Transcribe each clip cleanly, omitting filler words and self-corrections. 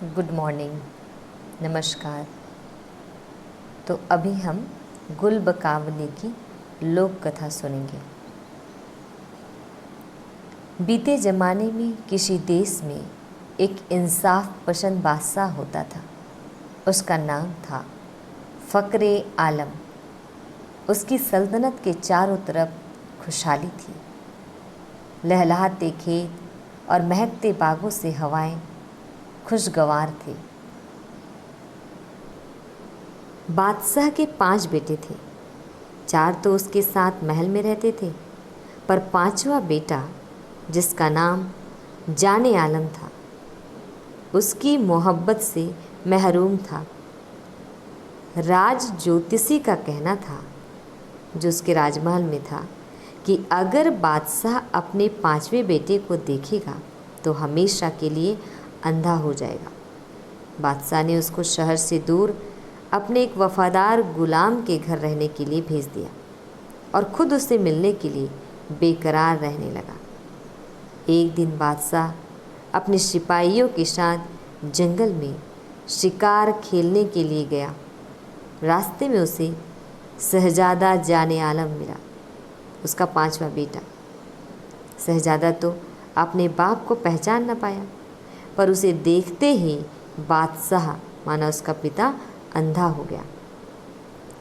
Good morning, नमस्कार। तो अभी हम गुल बकावली की लोक कथा सुनेंगे। बीते ज़माने में किसी देश में एक इंसाफ पसंद बादशाह होता था। उसका नाम था फ़क्रे आलम। उसकी सल्तनत के चारों तरफ खुशहाली थी। लहलहाते खेत और महकते बागों से हवाएं खुशगवार थे। बादशाह के 5 बेटे थे। 4 तो उसके साथ महल में रहते थे, पर 5वां बेटा, जिसका नाम जाने आलम था, उसकी मोहब्बत से महरूम था। राज ज्योतिषी का कहना था, जो उसके राजमहल में था, कि अगर बादशाह अपने 5वें बेटे को देखेगा तो हमेशा के लिए अंधा हो जाएगा। बादशाह ने उसको शहर से दूर अपने एक वफादार गुलाम के घर रहने के लिए भेज दिया और खुद उससे मिलने के लिए बेकरार रहने लगा। एक दिन बादशाह अपने सिपाहियों के साथ जंगल में शिकार खेलने के लिए गया। रास्ते में उसे शहजादा जाने आलम मिला, उसका 5वां बेटा। शहजादा तो अपने बाप को पहचान न पाया, पर उसे देखते ही बादशाह माना उसका पिता अंधा हो गया।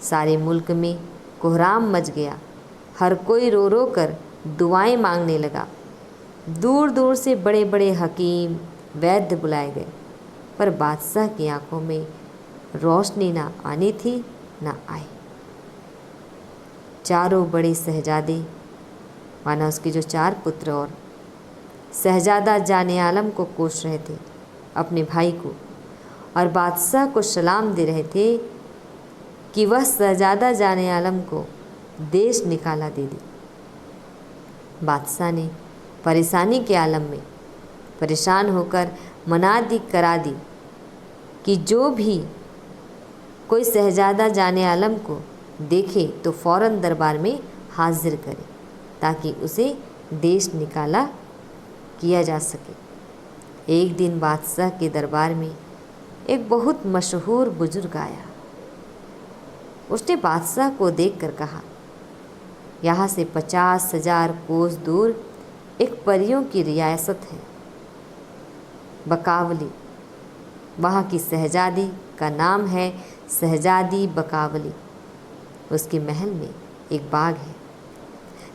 सारे मुल्क में कोहराम मच गया। हर कोई रो रो कर दुआएं मांगने लगा। दूर दूर से बड़े बड़े हकीम वैद्य बुलाए गए, पर बादशाह की आंखों में रोशनी ना आनी थी ना आई। चारों बड़े शहजादे माना उसके जो 4 पुत्र और शहजादा जाने आलम को कोस रहे थे, अपने भाई को, और बादशाह को सलाम दे रहे थे कि वह शहजादा जाने आलम को देश निकाला दे दे। बादशाह ने परेशानी के आलम में परेशान होकर मनादी करा दी कि जो भी कोई शहजादा जाने आलम को देखे तो फ़ौरन दरबार में हाजिर करे, ताकि उसे देश निकाला किया जा सके। एक दिन बादशाह के दरबार में एक बहुत मशहूर बुजुर्ग आया। उसने बादशाह को देखकर कहा, यहाँ से 50,000 कोस दूर एक परियों की रियासत है, बकावली। वहाँ की शहजादी का नाम है शहजादी बकावली। उसके महल में एक बाग है,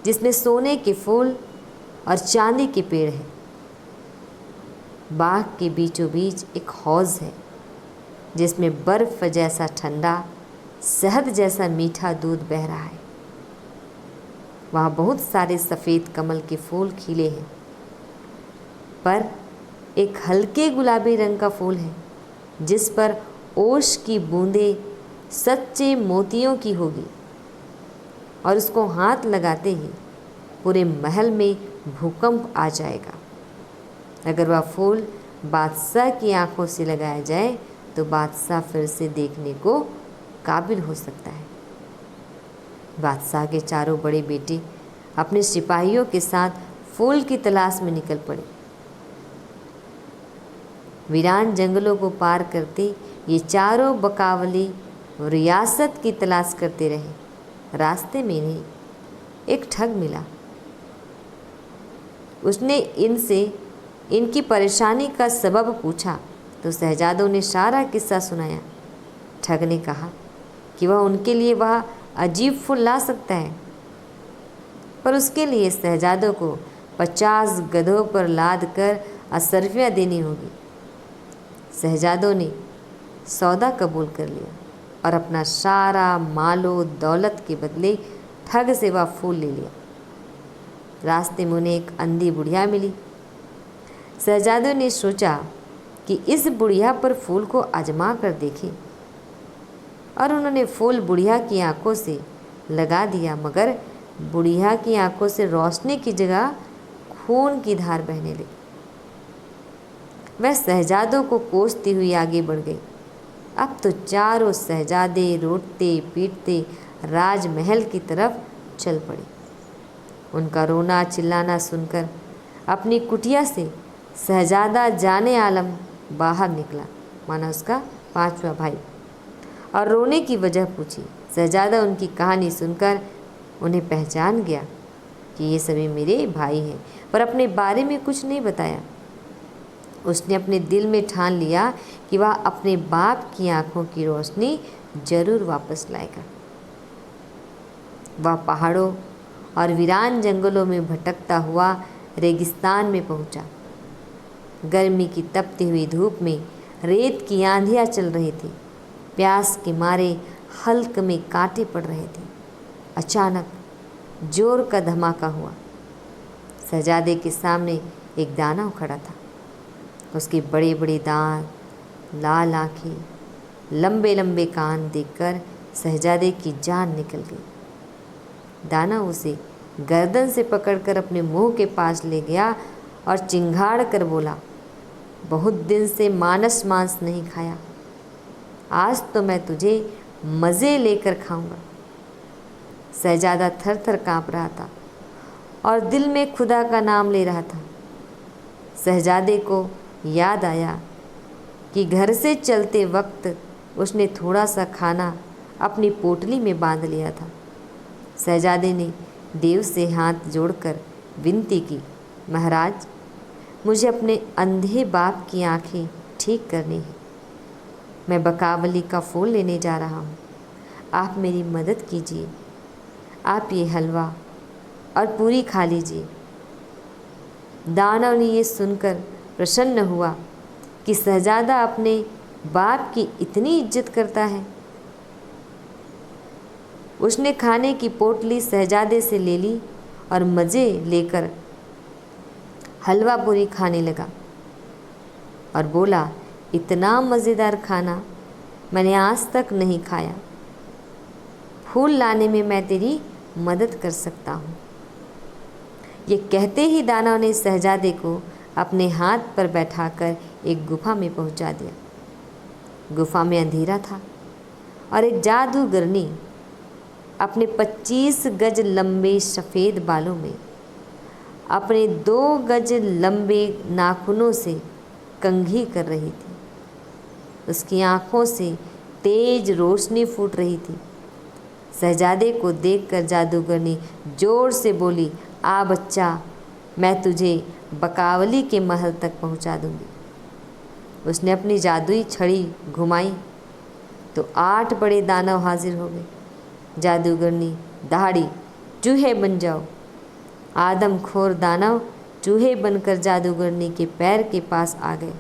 जिसमें सोने के फूल और चांदी के पेड़ हैं। बाग के बीचों बीच एक हौज़ है, जिसमें बर्फ़ जैसा ठंडा, शहद जैसा मीठा दूध बह रहा है। वहाँ बहुत सारे सफ़ेद कमल के फूल खिले हैं, पर एक हल्के गुलाबी रंग का फूल है, जिस पर ओश की बूंदें सच्चे मोतियों की होगी, और उसको हाथ लगाते ही पूरे महल में भूकंप आ जाएगा। अगर वह फूल बादशाह की आंखों से लगाया जाए तो बादशाह फिर से देखने को काबिल हो सकता है। बादशाह के चारों बड़े बेटे अपने सिपाहियों के साथ फूल की तलाश में निकल पड़े। वीरान जंगलों को पार करते ये चारों बकावली रियासत की तलाश करते रहे। रास्ते में इन्हें एक ठग मिला। उसने इनसे इनकी परेशानी का सबब पूछा तो शहजादों ने सारा किस्सा सुनाया। ठग ने कहा कि वह उनके लिए वह अजीब फूल ला सकता है, पर उसके लिए शहजादों को 50 गधों पर लाद कर अशर्फियाँ देनी होगी। शहजादों ने सौदा कबूल कर लिया और अपना सारा मालो दौलत के बदले ठग से वह फूल ले लिया। रास्ते में उन्हें एक अंधी बुढ़िया मिली। शहजादों ने सोचा कि इस बुढ़िया पर फूल को आजमा कर देखें, और उन्होंने फूल बुढ़िया की आंखों से लगा दिया, मगर बुढ़िया की आंखों से रोशनी की जगह खून की धार बहने लगी। वह शहजादों को कोसती हुई आगे बढ़ गई। अब तो चारों शहजादे रोते पीटते राजमहल की तरफ चल पड़े। उनका रोना चिल्लाना सुनकर अपनी कुटिया से शहजादा जाने आलम बाहर निकला। माना उसका पांचवा भाई, और रोने की वजह पूछी। शहजादा उनकी कहानी सुनकर उन्हें पहचान गया कि ये सभी मेरे भाई हैं, पर अपने बारे में कुछ नहीं बताया। उसने अपने दिल में ठान लिया कि वह अपने बाप की आंखों की रोशनी जरूर वापस लाएगा। वह पहाड़ों और वीरान जंगलों में भटकता हुआ रेगिस्तान में पहुंचा। गर्मी की तपती हुई धूप में रेत की आंधियां चल रही थी। प्यास के मारे हल्क में कांटे पड़ रहे थे। अचानक जोर का धमाका हुआ। शहजादे के सामने एक दानव खड़ा था। उसके बड़े बड़े दांत, लाल आंखें, लंबे लंबे कान देखकर शहजादे की जान निकल गई। दानव उसे गर्दन से पकड़कर अपने मुंह के पास ले गया और चिंघाड़ कर बोला, बहुत दिन से मांस नहीं खाया, आज तो मैं तुझे मज़े लेकर खाऊंगा। शहजादा थर थर काँप रहा था और दिल में खुदा का नाम ले रहा था। शहजादे को याद आया कि घर से चलते वक्त उसने थोड़ा सा खाना अपनी पोटली में बांध लिया था। शहजादे ने देव से हाथ जोड़कर विनती की, महाराज, मुझे अपने अंधे बाप की आंखें ठीक करनी है। मैं बकावली का फूल लेने जा रहा हूँ, आप मेरी मदद कीजिए। आप ये हलवा और पूरी खा लीजिए। दानव ने ये सुनकर प्रसन्न हुआ कि शहजादा अपने बाप की इतनी इज्जत करता है। उसने खाने की पोटली शहजादे से ले ली और मज़े लेकर हलवा पूरी खाने लगा और बोला, इतना मज़ेदार खाना मैंने आज तक नहीं खाया। फूल लाने में मैं तेरी मदद कर सकता हूँ। ये कहते ही दानव ने शहजादे को अपने हाथ पर बैठाकर एक गुफा में पहुँचा दिया। गुफा में अंधेरा था और एक जादूगरनी अपने 25 गज लंबे सफ़ेद बालों में अपने 2 गज लंबे नाखूनों से कंघी कर रही थी। उसकी आँखों से तेज रोशनी फूट रही थी। शहजादे को देखकर जादूगरनी जोर से बोली, आ बच्चा, मैं तुझे बकावली के महल तक पहुंचा दूंगी। उसने अपनी जादुई छड़ी घुमाई तो 8 बड़े दानव हाजिर हो गए। जादूगरनी दहाड़ी, चूहे बन जाओ। आदमखोर दानव चूहे बनकर जादूगरनी के पैर के पास आ गए।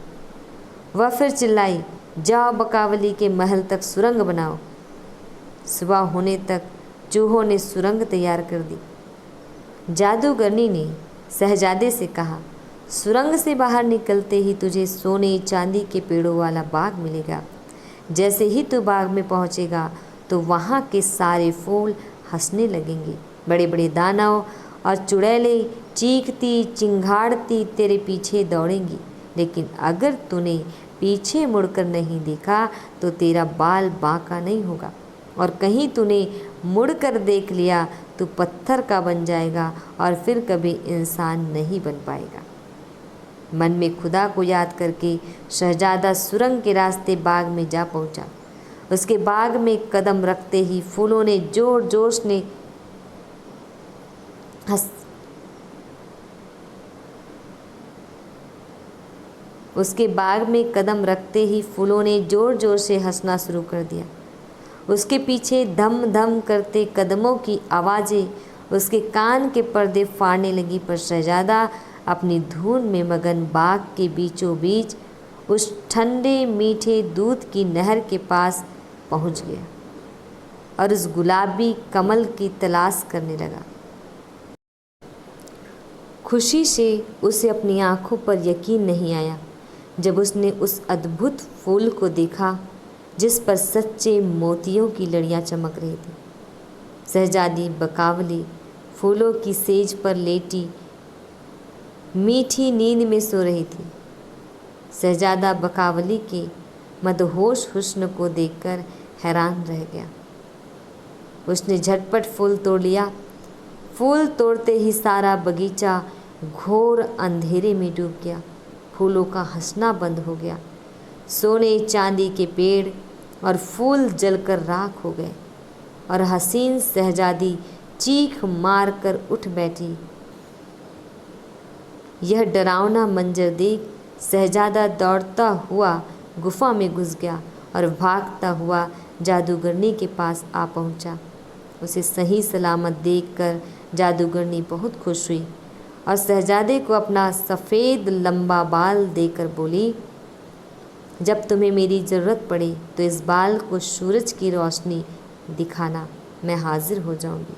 वह फिर चिल्लाई, जाओ बकावली के महल तक सुरंग बनाओ। सुबह होने तक चूहों ने सुरंग तैयार कर दी। जादूगरनी ने शहजादे से कहा, सुरंग से बाहर निकलते ही तुझे सोने चांदी के पेड़ों वाला बाग मिलेगा। जैसे ही तू बाग में पहुंचेगा तो वहाँ के सारे फूल हंसने लगेंगे। बड़े बड़े दानव और चुड़ैलें चीखती चिंघाड़ती तेरे पीछे दौड़ेंगी, लेकिन अगर तूने पीछे मुड़कर नहीं देखा तो तेरा बाल बांका नहीं होगा, और कहीं तूने मुड़कर देख लिया तो पत्थर का बन जाएगा और फिर कभी इंसान नहीं बन पाएगा। मन में खुदा को याद करके शहजादा सुरंग के रास्ते बाग में जा पहुंचा। उसके बाग में कदम रखते ही फूलों ने जोर जोश ने उसके बाग में कदम रखते ही फूलों ने जोर जोर से हंसना शुरू कर दिया। उसके पीछे धम धम करते कदमों की आवाज़ें उसके कान के पर्दे फाड़ने लगी, पर शहजादा अपनी धुन में मगन बाग के बीचों बीच उस ठंडे मीठे दूध की नहर के पास पहुंच गया और उस गुलाबी कमल की तलाश करने लगा। खुशी से उसे अपनी आंखों पर यकीन नहीं आया जब उसने उस अद्भुत फूल को देखा जिस पर सच्चे मोतियों की लड़ियां चमक रही थी। शहजादी बकावली फूलों की सेज पर लेटी मीठी नींद में सो रही थी। शहजादा बकावली के मदहोश हुस्न को देखकर हैरान रह गया। उसने झटपट फूल तोड़ लिया। फूल तोड़ते ही सारा बगीचा घोर अंधेरे में डूब गया। फूलों का हंसना बंद हो गया। सोने चांदी के पेड़ और फूल जलकर राख हो गए और हसीन शहजादी चीख मार कर उठ बैठी। यह डरावना मंजर देख शहजादा दौड़ता हुआ गुफा में घुस गया और भागता हुआ जादूगरनी के पास आ पहुंचा। उसे सही सलामत देखकर जादूगरनी बहुत खुश हुई और शहजादे को अपना सफ़ेद लंबा बाल देकर बोली, जब तुम्हें मेरी ज़रूरत पड़े तो इस बाल को सूरज की रोशनी दिखाना, मैं हाजिर हो जाऊंगी।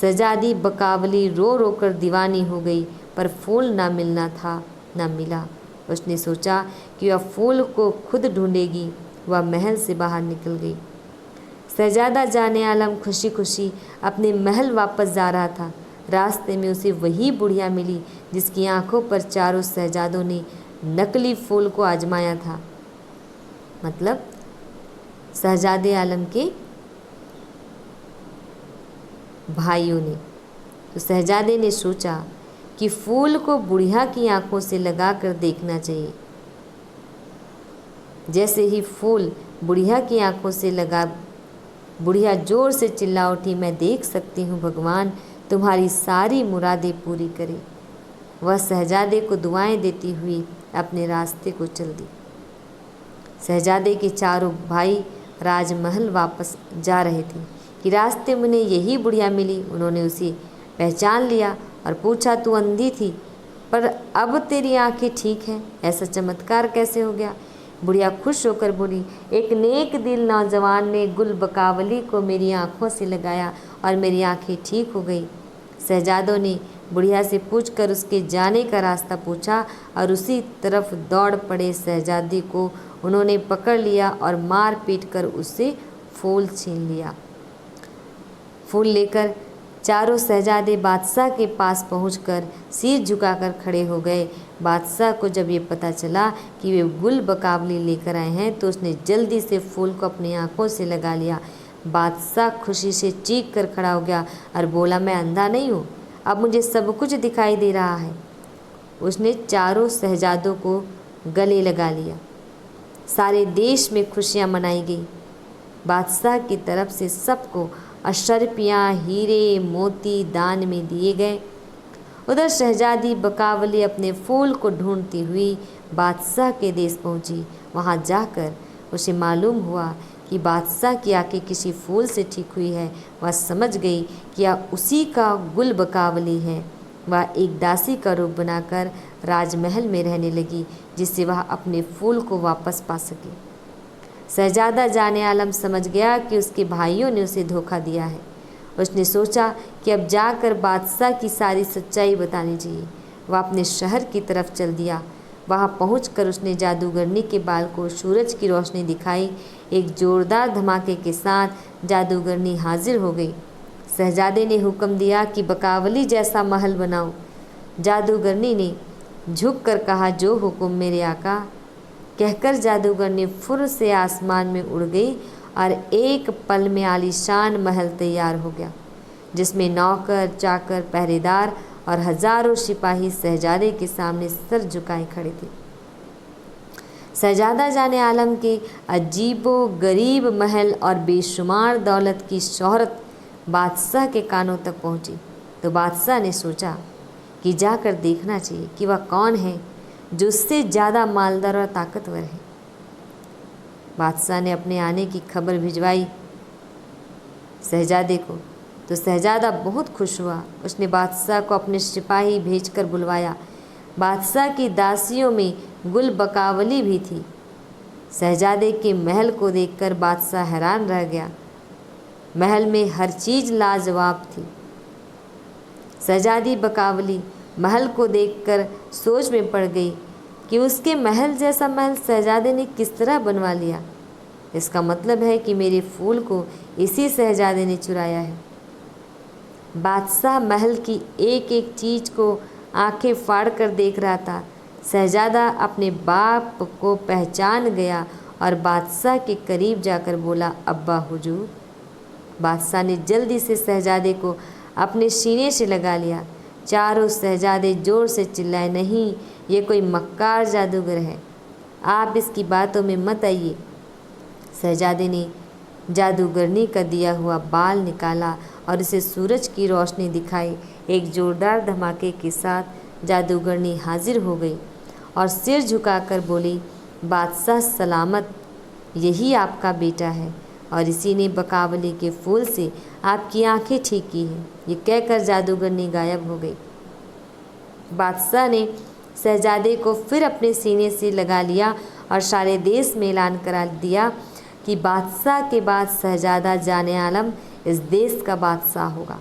शहजादी बकावली रो रो कर दीवानी हो गई, पर फूल ना मिलना था, ना मिला। उसने सोचा कि वह फूल को खुद ढूंढेगी। वह महल से बाहर निकल गई। शहजादा जाने आलम खुशी खुशी अपने महल वापस जा रहा था। रास्ते में उसे वही बुढ़िया मिली जिसकी आंखों पर चारों शहजादों ने नकली फूल को आजमाया था, मतलब शहजादे आलम के भाइयों ने। तो शहजादे ने सोचा कि फूल को बुढ़िया की आंखों से लगाकर देखना चाहिए। जैसे ही फूल बुढ़िया की आंखों से लगा, बुढ़िया जोर से चिल्ला उठी, मैं देख सकती हूँ भगवान तुम्हारी सारी मुरादें पूरी करे। वह शहजादे को दुआएं देती हुई अपने रास्ते को चल दी। शहजादे के चारों भाई राजमहल वापस जा रहे थे कि रास्ते में उन्हें यही बुढ़िया मिली। उन्होंने उसे पहचान लिया और पूछा, तू अंधी थी पर अब तेरी आंखें ठीक हैं, ऐसा चमत्कार कैसे हो गया? बुढ़िया खुश होकर बोली, एक नेक दिल नौजवान ने गुल बकावली को मेरी आंखों से लगाया और मेरी आंखें ठीक हो गई। शहजादों ने बुढ़िया से पूछकर उसके जाने का रास्ता पूछा और उसी तरफ दौड़ पड़े। शहजादी को उन्होंने पकड़ लिया और मार पीट कर उससे फूल छीन लिया। फूल लेकर चारों शहजादे बादशाह के पास पहुंचकर सिर झुकाकर खड़े हो गए। बादशाह को जब ये पता चला कि वे गुल बकावली लेकर आए हैं तो उसने जल्दी से फूल को अपनी आंखों से लगा लिया। बादशाह खुशी से चीख कर खड़ा हो गया और बोला, मैं अंधा नहीं हूँ, अब मुझे सब कुछ दिखाई दे रहा है। उसने चारों शहजादों को गले लगा लिया। सारे देश में खुशियाँ मनाई गई। बादशाह की तरफ से सबको अशर्फियाँ, हीरे मोती दान में दिए गए। उधर शहजादी बकावली अपने फूल को ढूंढती हुई बादशाह के देश पहुंची। वहां जाकर उसे मालूम हुआ कि बादशाह की आंखें किसी फूल से ठीक हुई है। वह समझ गई कि यह उसी का गुल बकावली है। वह एक दासी का रूप बनाकर राजमहल में रहने लगी, जिससे वह अपने फूल को वापस पा सके। शहजादा जाने आलम समझ गया कि उसके भाइयों ने उसे धोखा दिया है। उसने सोचा कि अब जाकर बादशाह की सारी सच्चाई बतानी चाहिए। वह अपने शहर की तरफ चल दिया। वहां पहुंचकर उसने जादूगरनी के बाल को सूरज की रोशनी दिखाई। एक जोरदार धमाके के साथ जादूगरनी हाजिर हो गई। शहजादे ने हुक्म दिया कि बकावली जैसा महल बनाओ। जादूगरनी ने झुककर कहा, जो हुक्म मेरे आका। कहकर जादूगरनी फुर से आसमान में उड़ गई और एक पल में आलीशान महल तैयार हो गया, जिसमें नौकर, चाकर, पहरेदार और हजारों सिपाही शहजादे के सामने सर झुकाए खड़े थे। शहजादा जाने आलम के अजीबो गरीब महल और बेशुमार दौलत की शोहरत बादशाह के कानों तक पहुंची तो बादशाह ने सोचा कि जाकर देखना चाहिए कि वह कौन है जो उससे ज़्यादा मालदार और ताकतवर है। बादशाह ने अपने आने की खबर भिजवाई शहजादे को, तो शहजादा बहुत खुश हुआ। उसने बादशाह को अपने सिपाही भेजकर बुलवाया। बादशाह की दासियों में गुल बकावली भी थी। शहजादे के महल को देखकर बादशाह हैरान रह गया। महल में हर चीज़ लाजवाब थी। शहजादी बकावली महल को देखकर सोच में पड़ गई कि उसके महल जैसा महल शहजादे ने किस तरह बनवा लिया। इसका मतलब है कि मेरे फूल को इसी शहजादे ने चुराया है। बादशाह महल की एक एक चीज़ को आंखें फाड़ कर देख रहा था। शहजादा अपने बाप को पहचान गया और बादशाह के करीब जाकर बोला, अब्बा हुजूर। बादशाह ने जल्दी से शहजादे को अपने सीने से लगा लिया। चारों शहजादे जोर से चिल्लाए, नहीं, ये कोई मक्कार जादूगर है। आप इसकी बातों में मत आइए। शहजादे ने जादूगरनी का दिया हुआ बाल निकाला और इसे सूरज की रोशनी दिखाई। एक जोरदार धमाके के साथ जादूगरनी हाजिर हो गई और सिर झुकाकर बोली, बादशाह सलामत, यही आपका बेटा है और इसी ने बकावली के फूल से आपकी आंखें ठीक की हैं। ये कहकर जादूगरनी गायब हो गई। बादशाह ने शहजादे को फिर अपने सीने से लगा लिया और सारे देश में ऐलान करा दिया कि बादशाह के बाद शहजादा जाने आलम इस देश का बादशाह होगा।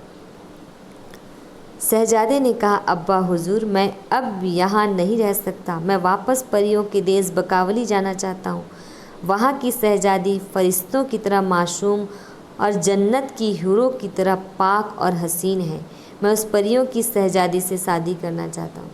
शहजादे ने कहा, अब्बा हुजूर, मैं अब यहाँ नहीं रह सकता। मैं वापस परियों के देश बकावली जाना चाहता हूँ। वहाँ की शहजादी फरिश्तों की तरह मासूम और जन्नत की हूरों की तरह पाक और हसीन है। मैं उस परियों की शहजादी से शादी करना चाहता हूँ।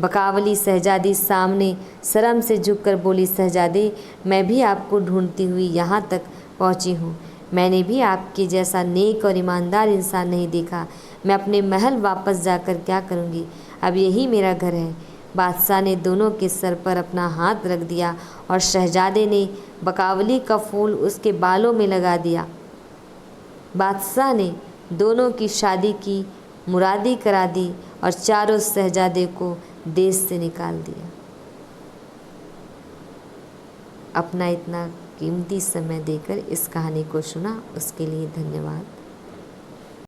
बकावली शहजादी सामने शर्म से झुककर बोली, शहजादे, मैं भी आपको ढूंढती हुई यहाँ तक पहुँची हूँ। मैंने भी आपके जैसा नेक और ईमानदार इंसान नहीं देखा। मैं अपने महल वापस जाकर क्या करूँगी? अब यही मेरा घर है। बादशाह ने दोनों के सर पर अपना हाथ रख दिया और शहजादे ने बकावली का फूल उसके बालों में लगा दिया। बादशाह ने दोनों की शादी की मुरादी करा दी और चारों शहजादे को देश से निकाल दिया। अपना इतना कीमती समय देकर इस कहानी को सुना, उसके लिए धन्यवाद।